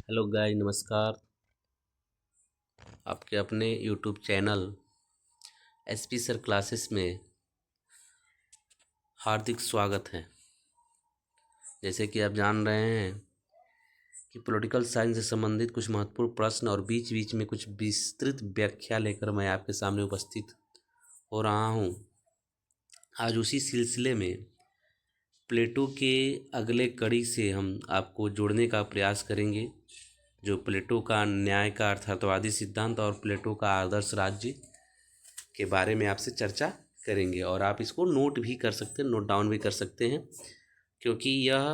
Hello guys, नमस्कार। आपके अपने YouTube channel SP sir classes में हार्दिक स्वागत है। जैसे कि आप जान रहे हैं कि पॉलिटिकल साइंस से संबंधित कुछ महत्वपूर्ण प्रश्न और बीच बीच में कुछ विस्तृत व्याख्या लेकर मैं आपके सामने उपस्थित हो रहा हूं। आज उसी सिलसिले में प्लेटो के अगले कड़ी से हम आपको जोड़ने का प्रयास करेंगे, जो प्लेटो का न्याय का अर्थार्थवादी सिद्धांत और प्लेटो का आदर्श राज्य के बारे में आपसे चर्चा करेंगे। और आप इसको नोट भी कर सकते हैं, नोट डाउन भी कर सकते हैं, क्योंकि यह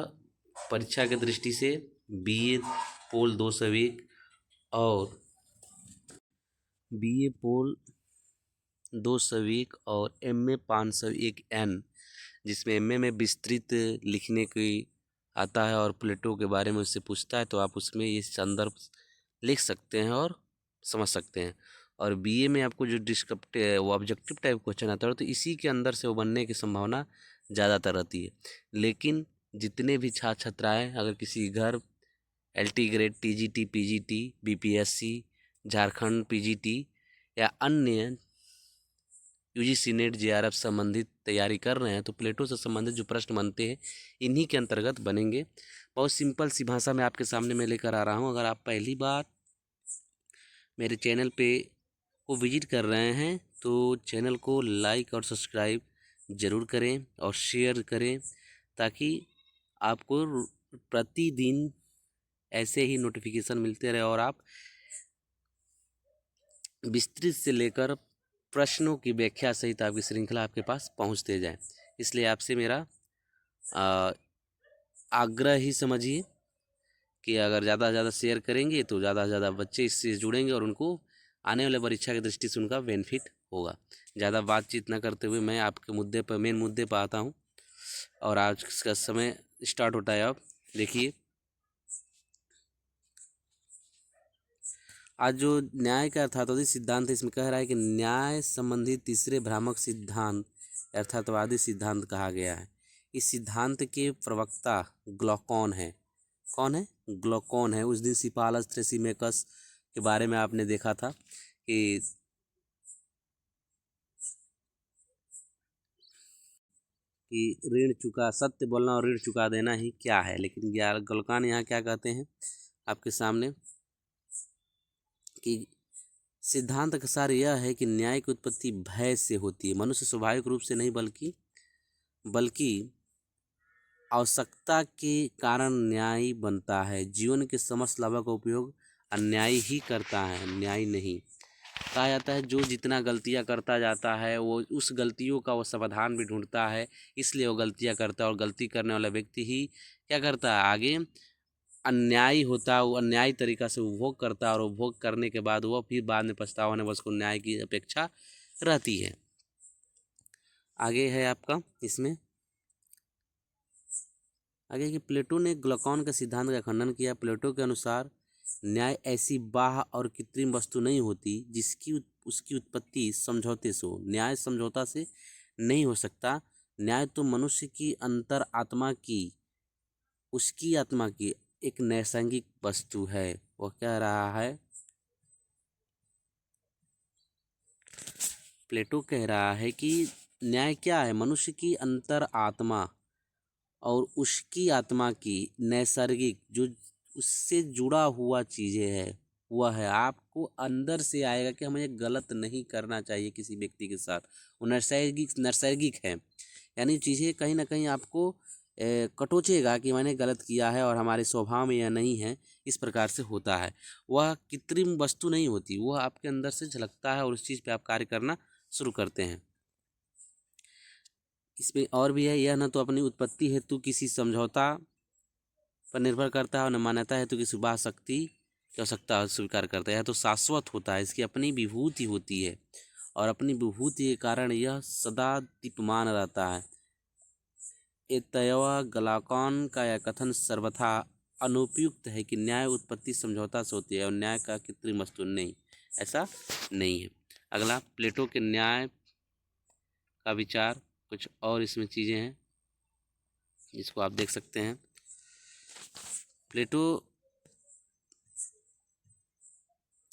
परीक्षा की दृष्टि से बीए पोल 201 और बीए पोल 201 और एमए 501 जिसमें एमए में विस्तृत लिखने की आता है और प्लेटो के बारे में उससे पूछता है, तो आप उसमें ये संदर्भ लिख सकते हैं और समझ सकते हैं। और बीए में आपको जो डिस्क्रिप्टिव वो ऑब्जेक्टिव टाइप क्वेश्चन आता है, तो इसी के अंदर से वो बनने की संभावना ज़्यादातर रहती है। लेकिन जितने भी छात्र छात्राएँ अगर किसी घर LT grade, TGT, PGT, BPSC, Jharkhand PGT या अन्य यूजीसी नेट जेआरएफ संबंधित तैयारी कर रहे हैं, तो प्लेटो से संबंधित जो प्रश्न बनते हैं इन्हीं के अंतर्गत बनेंगे। बहुत सिंपल सी भाषा में आपके सामने मैं लेकर आ रहा हूँ। अगर आप पहली बार मेरे चैनल पे को विजिट कर रहे हैं तो चैनल को लाइक और सब्सक्राइब ज़रूर करें और शेयर करें, ताकि आपको प्रतिदिन ऐसे ही नोटिफिकेशन मिलते रहे और आप विस्तृत से लेकर प्रश्नों की व्याख्या सहित आपकी श्रृंखला आपके पास पहुंचते जाए। इसलिए आपसे मेरा आग्रह ही समझिए कि अगर ज़्यादा से ज़्यादा शेयर करेंगे तो ज़्यादा से ज़्यादा बच्चे इससे जुड़ेंगे और उनको आने वाले परीक्षा की दृष्टि से उनका बेनिफिट होगा। ज़्यादा बातचीत न करते हुए मैं आपके मुद्दे पर, मेन मुद्दे पर आता हूँ और आज का समय स्टार्ट होता है। अब देखिए, आज जो न्याय का अर्थातवादी सिद्धांत है, इसमें कह रहा है कि न्याय संबंधी तीसरे भ्रामक सिद्धांत अर्थातवादी सिद्धांत कहा गया है। इस सिद्धांत के प्रवक्ता ग्लॉकॉन है। कौन है? ग्लॉकॉन है। उस दिन सिपालस थ्रेसिमेकस के बारे में आपने देखा था कि ऋण चुका, सत्य बोलना और ऋण चुका देना ही क्या है। लेकिन ग्लॉकॉन यहाँ क्या कहते हैं आपके सामने कि सिद्धांत का सार यह है कि न्याय की उत्पत्ति भय से होती है। मनुष्य स्वाभाविक रूप से नहीं बल्कि आवश्यकता के कारण न्यायी बनता है। जीवन के समस्त लाभों का उपयोग अन्यायी ही करता है, न्यायी नहीं। कहा जाता है जो जितना गलतियां करता जाता है वो उस गलतियों का वो समाधान भी ढूंढता है, इसलिए वो गलतियां करता है। और गलती करने वाला व्यक्ति ही क्या करता है, आगे अन्यायी होता है, वो अन्यायी तरीका से उपभोग करता है और उपभोग करने के बाद वो फिर बाद में पछतावा होने, बस को न्याय की अपेक्षा रहती है। आगे है आपका इसमें आगे कि प्लेटो ने ग्लूकान के सिद्धांत का खंडन किया। प्लेटो के अनुसार न्याय ऐसी बाह्य और कृत्रिम वस्तु नहीं होती जिसकी उसकी उत्पत्ति समझौते से हो। न्याय समझौता से नहीं हो सकता। न्याय तो मनुष्य की अंतर आत्मा की, उसकी आत्मा की एक नैसर्गिक वस्तु है। वह कह रहा है, प्लेटो कह रहा है कि न्याय क्या है? मनुष्य की अंतर आत्मा और उसकी आत्मा की नैसर्गिक, जो उससे जुड़ा हुआ चीज़ें है, वह है। आपको अंदर से आएगा कि हमें गलत नहीं करना चाहिए किसी व्यक्ति के साथ। वो नैसर्गिक नैसर्गिक है, यानी चीज़ें कहीं ना कहीं आपको कटोचेगा कि मैंने गलत किया है और हमारे स्वभाव में यह नहीं है। इस प्रकार से होता है। वह कृत्रिम वस्तु नहीं होती, वह आपके अंदर से झलकता है और उस चीज़ पे आप कार्य करना शुरू करते हैं। इसमें और भी है, यह न तो अपनी उत्पत्ति हेतु किसी समझौता पर निर्भर करता है और न मान्यता हेतु किसी बाह्य शक्ति की आवश्यकता स्वीकार करता है। यह तो शाश्वत होता है, इसकी अपनी विभूति होती है और अपनी विभूति के कारण यह सदा दीप्यमान रहता है। एतयवा ग्लूकान का यह कथन सर्वथा अनुपयुक्त है कि न्याय उत्पत्ति समझौता से होती है और न्याय का कृत्रिम वस्तु नहीं, ऐसा नहीं है। अगला, प्लेटो के न्याय का विचार, कुछ और इसमें चीज़ें हैं जिसको आप देख सकते हैं। प्लेटो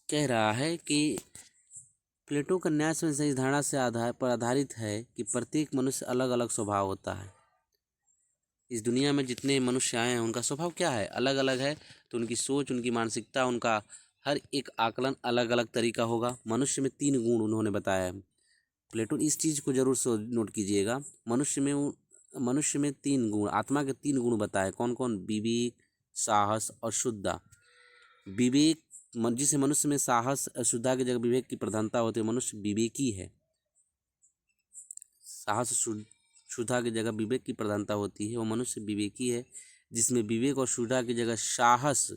कह रहा है कि प्लेटो का न्याय समझ इस धारणा से आधारित है कि प्रत्येक मनुष्य अलग अलग स्वभाव होता है। इस दुनिया में जितने मनुष्य आए हैं उनका स्वभाव क्या है, अलग अलग है। तो उनकी सोच, उनकी मानसिकता, उनका हर एक आकलन अलग अलग तरीका होगा। मनुष्य में 3 गुण उन्होंने बताया है। प्लेटो इस चीज़ को जरूर नोट कीजिएगा। मनुष्य में 3 गुण, आत्मा के 3 गुण बताए। कौन कौन? विवेक, साहस और शुद्धता। विवेक, जिसे मनुष्य में साहस और शुद्धता की जगह विवेक की प्रधानता होती है, मनुष्य विवेकी है। साहस शुद्धता की जगह विवेक की प्रधानता होती है, वो मनुष्य विवेकी है। जिसमें विवेक और शुद्धता की जगह साहस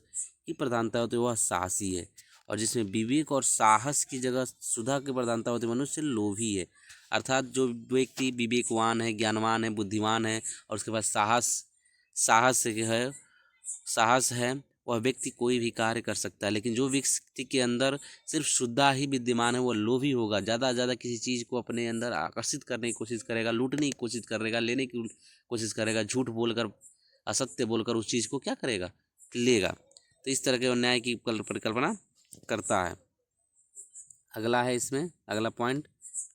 की प्रधानता होती है, वह साहसी है। और जिसमें विवेक और साहस की जगह शुद्धता की प्रधानता होती है, मनुष्य लोभी है। अर्थात जो व्यक्ति विवेकवान है, ज्ञानवान है, बुद्धिमान है और उसके पास साहस है, वह व्यक्ति कोई भी कार्य कर सकता है। लेकिन जो व्यक्ति के अंदर सिर्फ शुद्धता ही विद्यमान है, वो लोभी होगा। ज़्यादा से ज़्यादा किसी चीज़ को अपने अंदर आकर्षित करने की कोशिश करेगा, लूटने की कोशिश करेगा, लेने की कोशिश करेगा, झूठ बोलकर, असत्य बोलकर उस चीज़ को क्या करेगा? लेगा। तो इस तरह के अन्याय की परिकल्पना करता है। अगला है, इसमें अगला पॉइंट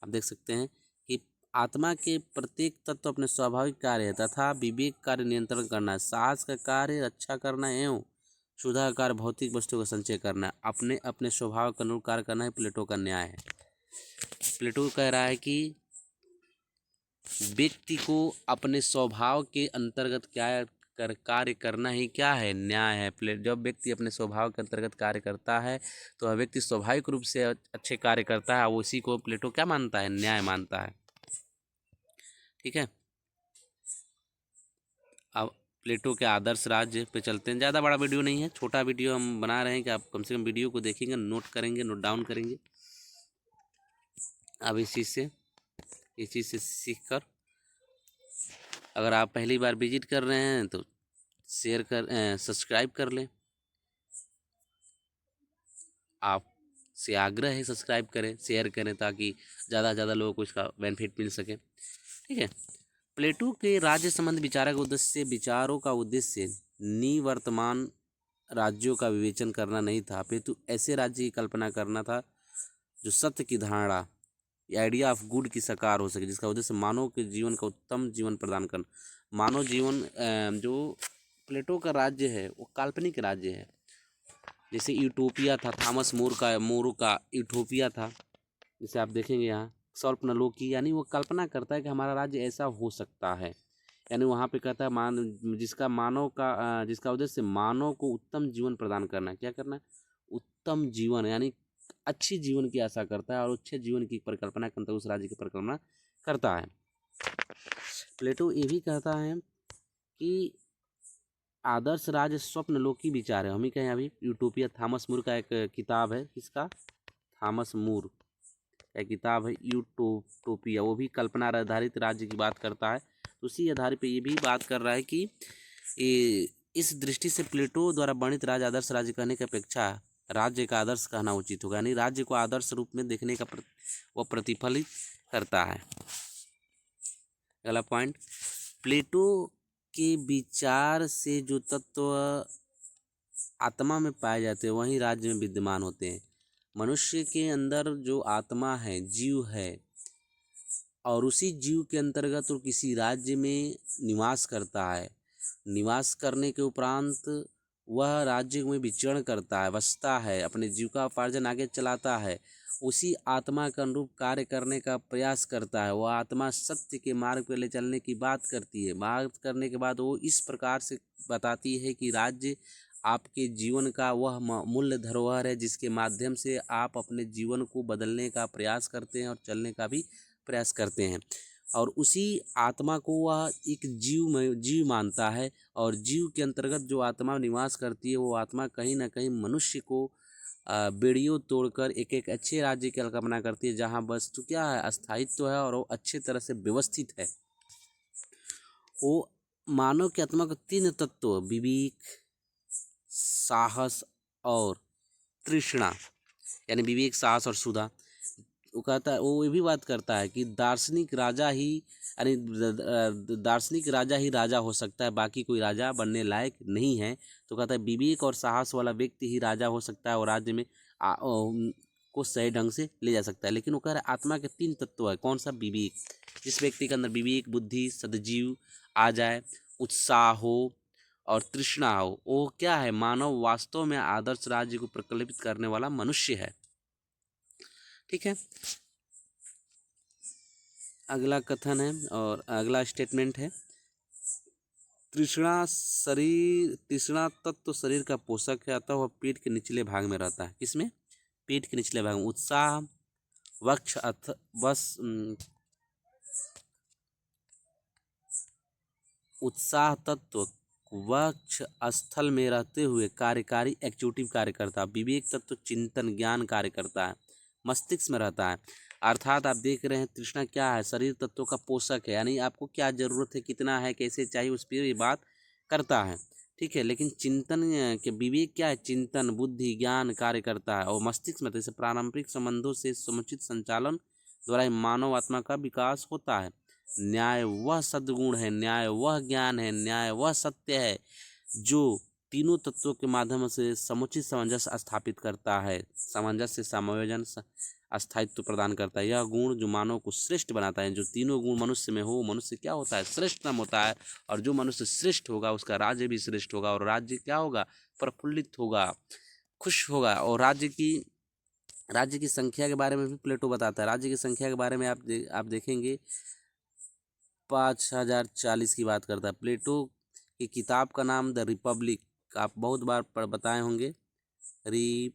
आप देख सकते हैं कि आत्मा के प्रत्येक तत्व अपने स्वाभाविक कार्य है तथा विवेक कार्य नियंत्रण करना है, साहस का कार्य रक्षा करना एवं शुद्धता का कार्य भौतिक वस्तु का संचय करना है, अपने अपने स्वभाव के अनुरूप कार्य करना है। प्लेटो का न्याय है। प्लेटो कह रहा है कि व्यक्ति को अपने स्वभाव के अंतर्गत क्या कार्य करना ही क्या है? न्याय है। जब व्यक्ति अपने स्वभाव के अंतर्गत कार्य करता है तो वह व्यक्ति स्वाभाविक रूप से अच्छे कार्य करता है। वो इसी को प्लेटो क्या मानता है? न्याय मानता है। ठीक है, अब प्लेटो के आदर्श राज्य पे चलते हैं। ज़्यादा बड़ा वीडियो नहीं है, छोटा वीडियो हम बना रहे हैं कि आप कम से कम वीडियो को देखेंगे, नोट करेंगे, नोट डाउन करेंगे। अब इस चीज़ से सीख कर, अगर आप पहली बार विजिट कर रहे हैं तो सब्सक्राइब कर लें। आपसे आग्रह है सब्सक्राइब करें, शेयर करें, ताकि ज़्यादा से ज़्यादा लोगों को इसका बेनिफिट मिल सके। ठीक है, प्लेटो के राज्य संबंध विचारों का उद्देश्य निवर्तमान राज्यों का विवेचन करना नहीं था, अपितु ऐसे राज्य की कल्पना करना था जो सत्य की धारणा, आइडिया ऑफ गुड की साकार हो सके, जिसका उद्देश्य मानव के जीवन का उत्तम जीवन प्रदान करना। मानव जीवन, जो प्लेटो का राज्य है वो काल्पनिक राज्य है। जैसे यूटोपिया था, थॉमस मोर का यूटोपिया था, जिसे आप देखेंगे यहाँ स्वप्नलोकी, यानी वो कल्पना करता है कि हमारा राज्य ऐसा हो सकता है। यानी वहाँ पे कहता है जिसका उद्देश्य मानव को उत्तम जीवन प्रदान करना है। क्या करना है? उत्तम जीवन, यानी अच्छी जीवन की आशा करता है और अच्छे जीवन की परिकल्पना करता है, उस राज्य की परिकल्पना करता है। प्लेटो ये भी कहता है कि आदर्श राज्य स्वप्नलोकी विचार है। हम ही कहें अभी यूटोपिया, थॉमस मूर का एक किताब है। किसका? थॉमस मूर का किताब है यूटोपिया। वो भी कल्पना आधारित राज्य की बात करता है। तो उसी आधार पे ये भी बात कर रहा है कि इस दृष्टि से प्लेटो द्वारा वर्णित राज्य आदर्श राज्य कहने की अपेक्षा राज्य का आदर्श कहना उचित होगा। यानी राज्य को आदर्श रूप में देखने का वो प्रतिफलित करता है। अगला पॉइंट, प्लेटो के विचार से जो तत्व आत्मा में पाए जाते हैं वही राज्य में विद्यमान होते हैं। मनुष्य के अंदर जो आत्मा है, जीव है, और उसी जीव के अंतर्गत वो किसी राज्य में निवास करता है। निवास करने के उपरांत वह राज्य में विचरण करता है, बसता है, अपने जीविकोपार्जन आगे चलाता है, उसी आत्मा के अनुरूप कार्य करने का प्रयास करता है। वह आत्मा सत्य के मार्ग पर ले चलने की बात करती है। बात करने के बाद वो इस प्रकार से बताती है कि राज्य आपके जीवन का वह मूल्य धरोहर है जिसके माध्यम से आप अपने जीवन को बदलने का प्रयास करते हैं और चलने का भी प्रयास करते हैं। और उसी आत्मा को वह एक जीव मानता है, और जीव के अंतर्गत जो आत्मा निवास करती है वो आत्मा कहीं ना कहीं मनुष्य को बेड़ियों तोड़कर एक अच्छे राज्य की कल्पना करती है, जहाँ वस्तु क्या है? अस्थायित्व है और वो अच्छे तरह से व्यवस्थित है। वो मानव की आत्मा को 3 तत्व, विवेक, साहस और तृष्णा, यानी विवेक, साहस और सुधा, वो कहता है, वो ये भी बात करता है कि दार्शनिक राजा ही राजा हो सकता है, बाकी कोई राजा बनने लायक नहीं है। तो कहता है विवेक और साहस वाला व्यक्ति ही राजा हो सकता है और राज्य में को सही ढंग से ले जा सकता है। लेकिन वो कह रहा है आत्मा के 3 तत्व है। कौन सा? विवेक। जिस व्यक्ति के अंदर विवेक, बुद्धि, सद्जीव आ जाए, उत्साह हो और तृष्णा हो, वो क्या है? मानव वास्तव में आदर्श राज्य को प्रकल्पित करने वाला मनुष्य है। ठीक है, अगला कथन है और अगला स्टेटमेंट है, तृष्णा तत्व शरीर का पोषक है, अतः वह पेट के निचले भाग में रहता है। किसमें? पेट के निचले भाग में। उत्साह वक्ष उत्साह तत्व वक्ष स्थल में रहते हुए कार्यकारी एक्टिविटी कार्य करता है। विवेक तत्व चिंतन ज्ञान कार्य करता है, मस्तिष्क में रहता है। अर्थात आप देख रहे हैं तृष्णा क्या है? शरीर तत्वों का पोषक है, यानी आपको क्या जरूरत है, कितना है, कैसे चाहिए, उस पर ये बात करता है। ठीक है, लेकिन चिंतन के विवेक क्या है? चिंतन बुद्धि ज्ञान कार्य करता है और मस्तिष्क में जैसे पारंपरिक संबंधों से समुचित संचालन द्वारा मानव आत्मा का विकास होता है। न्याय वह सद्गुण है, न्याय वह ज्ञान है, न्याय वह सत्य है जो तीनों तत्वों के माध्यम से समुचित सामंजस्य स्थापित करता है, सामंजस्य समायोजन अस्थायित्व प्रदान करता है। यह गुण जो मानव को श्रेष्ठ बनाता है, जो तीनों गुण मनुष्य में हो, मनुष्य क्या होता है? श्रेष्ठतम होता है। और जो मनुष्य श्रेष्ठ होगा उसका राज्य भी श्रेष्ठ होगा, और राज्य क्या होगा? प्रफुल्लित होगा, खुश होगा। और राज्य की संख्या के बारे में भी प्लेटो बताता है। राज्य की संख्या के बारे में आप देखेंगे 5040 की बात करता है। प्लेटो की किताब का नाम द रिपब्लिक, आप बहुत बार बताए होंगे, रिपब्लिक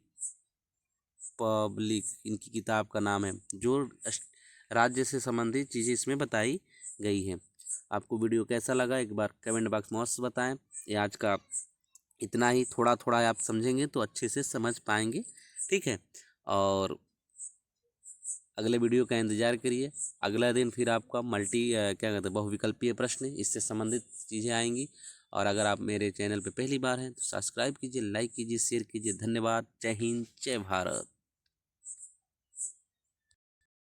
इनकी किताब का नाम है, जो राज्य से संबंधित चीज़ें इसमें बताई गई हैं। आपको वीडियो कैसा लगा एक बार कमेंट बॉक्स में अवश्य बताएं। ये आज का इतना ही, थोड़ा थोड़ा आप समझेंगे तो अच्छे से समझ पाएंगे। ठीक है, और अगले वीडियो का इंतजार करिए। अगला दिन फिर आपका क्या कहते हैं, बहुविकल्पीय प्रश्न, इससे संबंधित चीज़ें आएंगी। और अगर आप मेरे चैनल पर पहली बार हैं तो सब्सक्राइब कीजिए, लाइक कीजिए, शेयर कीजिए। धन्यवाद। जय हिंद, जय भारत।